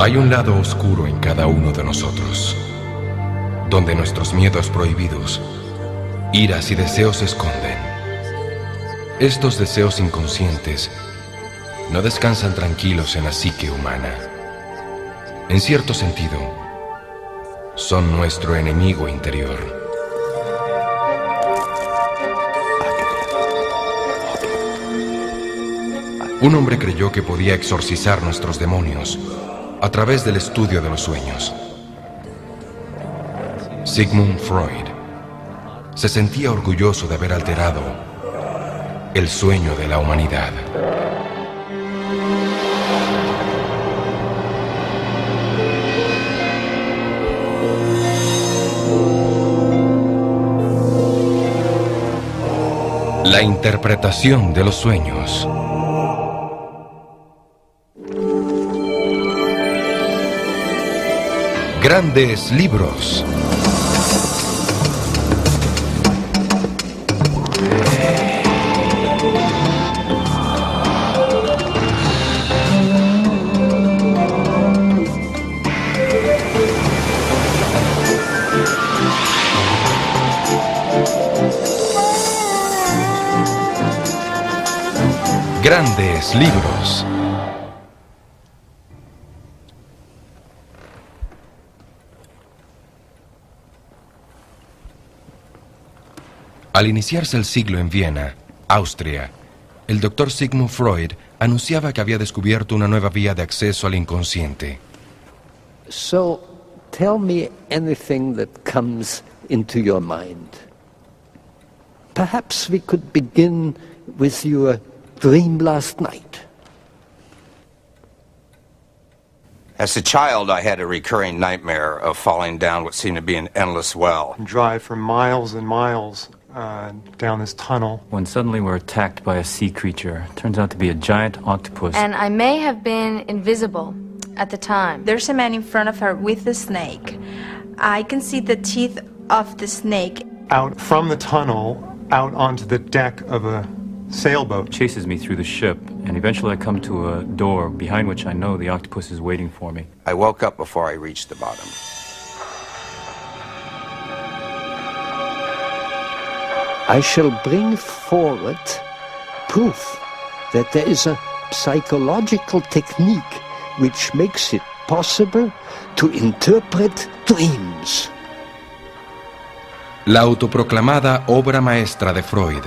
Hay un lado oscuro en cada uno de nosotros, donde nuestros miedos prohibidos, iras y deseos se esconden. Estos deseos inconscientes no descansan tranquilos en la psique humana. En cierto sentido, son nuestro enemigo interior. Un hombre creyó que podía exorcizar nuestros demonios a través del estudio de los sueños. Sigmund Freud se sentía orgulloso de haber alterado el sueño de la humanidad. La interpretación de los sueños. Grandes libros. Grandes libros. Al iniciarse el siglo en Viena, Austria, el doctor Sigmund Freud anunciaba que había descubierto una nueva vía de acceso al inconsciente. So, tell me anything that comes into your mind. Perhaps we could begin with your dream last night. As a child, I had a recurring nightmare of falling down what seemed to be an endless well. Drive for miles and miles down this tunnel. When suddenly we're attacked by a sea creature. Turns out to be a giant octopus. And I may have been invisible at the time. There's a man in front of her with a snake. I can see the teeth of the snake. Out from the tunnel, out onto the deck of a sailboat. Chases me through the ship, and eventually I come to a door behind which I know the octopus is waiting for me. I woke up before I reached the bottom. I shall bring forward proof that there is a psychological technique which makes it possible to interpret dreams. La autoproclamada obra maestra de Freud,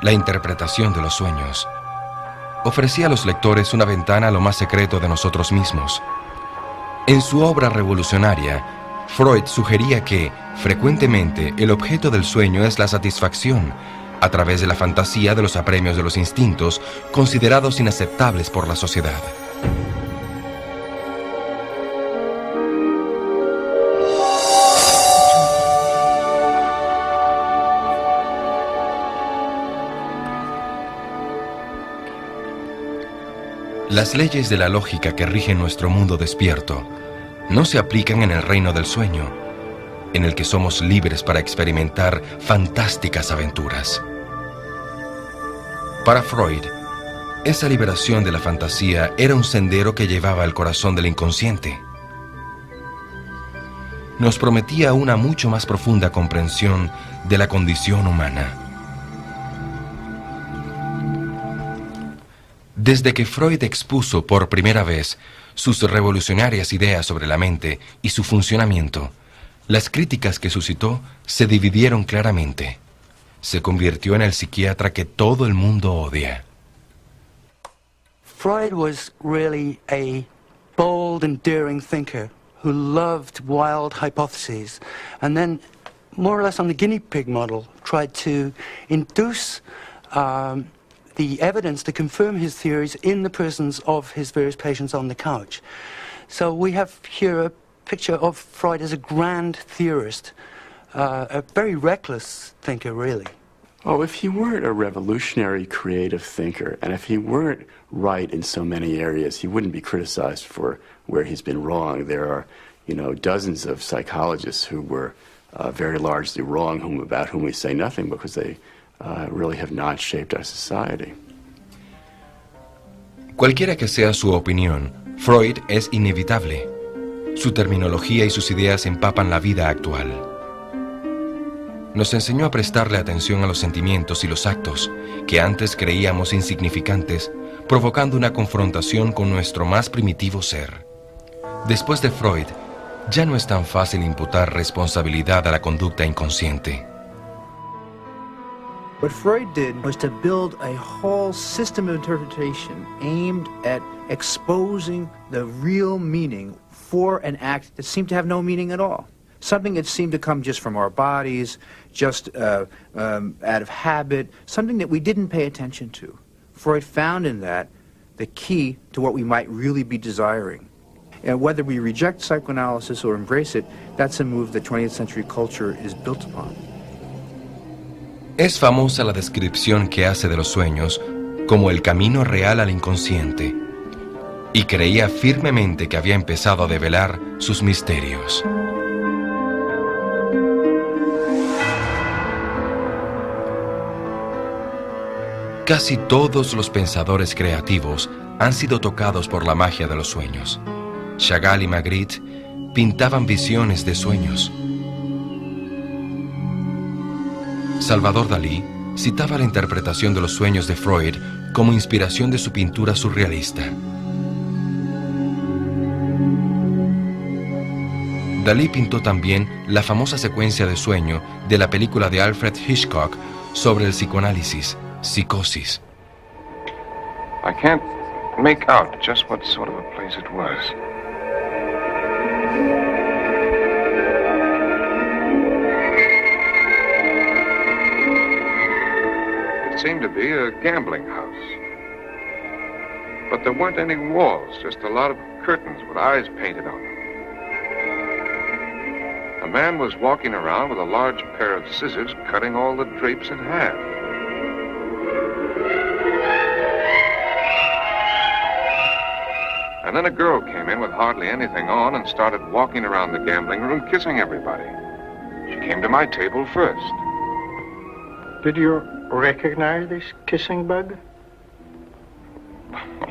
la interpretación de los sueños, ofrecía a los lectores una ventana a lo más secreto de nosotros mismos. En su obra revolucionaria, Freud sugería que, frecuentemente, el objeto del sueño es la satisfacción, a través de la fantasía de los apremios de los instintos, considerados inaceptables por la sociedad. Las leyes de la lógica que rigen nuestro mundo despierto no se aplican en el reino del sueño, en el que somos libres para experimentar fantásticas aventuras. Para Freud, esa liberación de la fantasía era un sendero que llevaba al corazón del inconsciente. Nos prometía una mucho más profunda comprensión de la condición humana. Desde que Freud expuso por primera vez sus revolucionarias ideas sobre la mente y su funcionamiento, las críticas que suscitó se dividieron claramente. Se convirtió en el psiquiatra que todo el mundo odia. Freud was really a bold and daring thinker who loved wild hypotheses, and then, more or less on the guinea pig model, tried to induce the evidence to confirm his theories in the persons of his various patients on the couch. So we have here a picture of Freud as a grand theorist, a very reckless thinker, really. Oh, if he weren't a revolutionary creative thinker, and if he weren't right in so many areas, he wouldn't be criticized for where he's been wrong. There are, dozens of psychologists who were very largely wrong, about whom we say nothing because they really have not shaped our society. Cualquiera que sea su opinión, Freud es inevitable. Su terminología y sus ideas empapan la vida actual. Nos enseñó a prestarle atención a los sentimientos y los actos que antes creíamos insignificantes, provocando una confrontación con nuestro más primitivo ser. Después de Freud, ya no es tan fácil imputar responsabilidad a la conducta inconsciente. What Freud did was to build a whole system of interpretation aimed at exposing the real meaning for an act that seemed to have no meaning at all. Something that seemed to come just from our bodies, just out of habit, something that we didn't pay attention to. Freud found in that the key to what we might really be desiring. And whether we reject psychoanalysis or embrace it, that's a move that 20th century culture is built upon. Es famosa la descripción que hace de los sueños como el camino real al inconsciente, y creía firmemente que había empezado a develar sus misterios. Casi todos los pensadores creativos han sido tocados por la magia de los sueños. Chagall y Magritte pintaban visiones de sueños. Salvador Dalí citaba la interpretación de los sueños de Freud como inspiración de su pintura surrealista. Dalí pintó también la famosa secuencia de sueño de la película de Alfred Hitchcock sobre el psicoanálisis, Psicosis. I can't make out just what sort of a place it was. It seemed to be a gambling house. But there weren't any walls, just a lot of curtains with eyes painted on them. A man was walking around with a large pair of scissors cutting all the drapes in half. And then a girl came in with hardly anything on and started walking around the gambling room kissing everybody. She came to my table first. Did you recognize this kissing bug?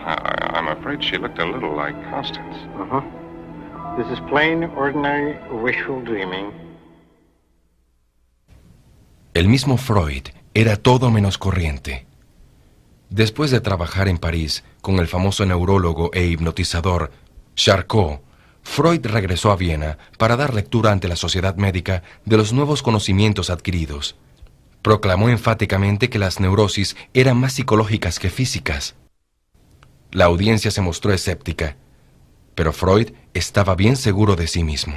I'm afraid she looked a little like Constance. Uh-huh. This is plain, ordinary, wishful dreaming. El mismo Freud era todo menos corriente. Después de trabajar en París con el famoso neurólogo e hipnotizador Charcot, Freud regresó a Viena para dar lectura ante la sociedad médica de los nuevos conocimientos adquiridos. Proclamó enfáticamente que las neurosis eran más psicológicas que físicas. La audiencia se mostró escéptica, pero Freud estaba bien seguro de sí mismo.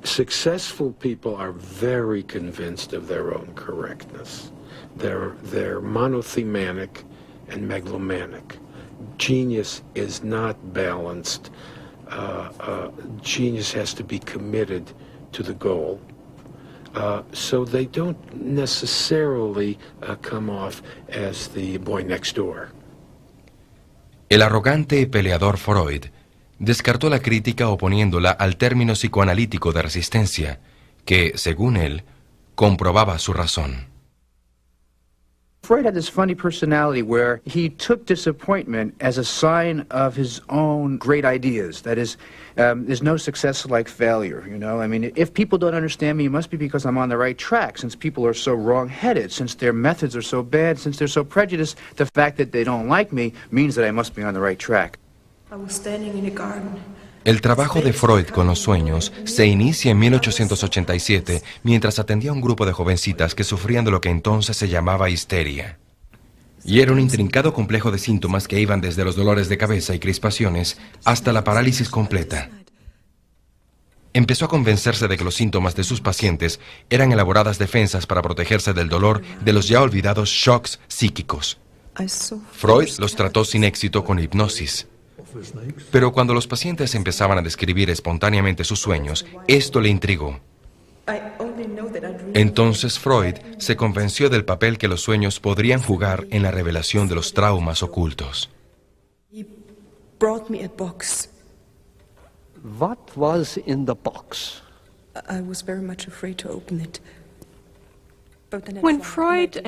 Successful people are very convinced of their own correctness. They're monothematic and megalomanic. Genius is not balanced. Genius has to be committed to the goal. So they don't necessarily come off as the boy next door. El arrogante y peleador Freud descartó la crítica oponiéndola al término psicoanalítico de resistencia, que, según él, comprobaba su razón. Freud had this funny personality where he took disappointment as a sign of his own great ideas. That is, there's no success like failure, you know? I mean, if people don't understand me, it must be because I'm on the right track. Since people are so wrong-headed, since their methods are so bad, since they're so prejudiced, the fact that they don't like me means that I must be on the right track. I was standing in a garden. El trabajo de Freud con los sueños se inicia en 1887 mientras atendía a un grupo de jovencitas que sufrían de lo que entonces se llamaba histeria. Y era un intrincado complejo de síntomas que iban desde los dolores de cabeza y crispaciones hasta la parálisis completa. Empezó a convencerse de que los síntomas de sus pacientes eran elaboradas defensas para protegerse del dolor de los ya olvidados shocks psíquicos. Freud los trató sin éxito con hipnosis. Pero cuando los pacientes empezaban a describir espontáneamente sus sueños, esto le intrigó. Entonces Freud se convenció del papel que los sueños podrían jugar en la revelación de los traumas ocultos. What was in the box? I was very much afraid to open it. When Freud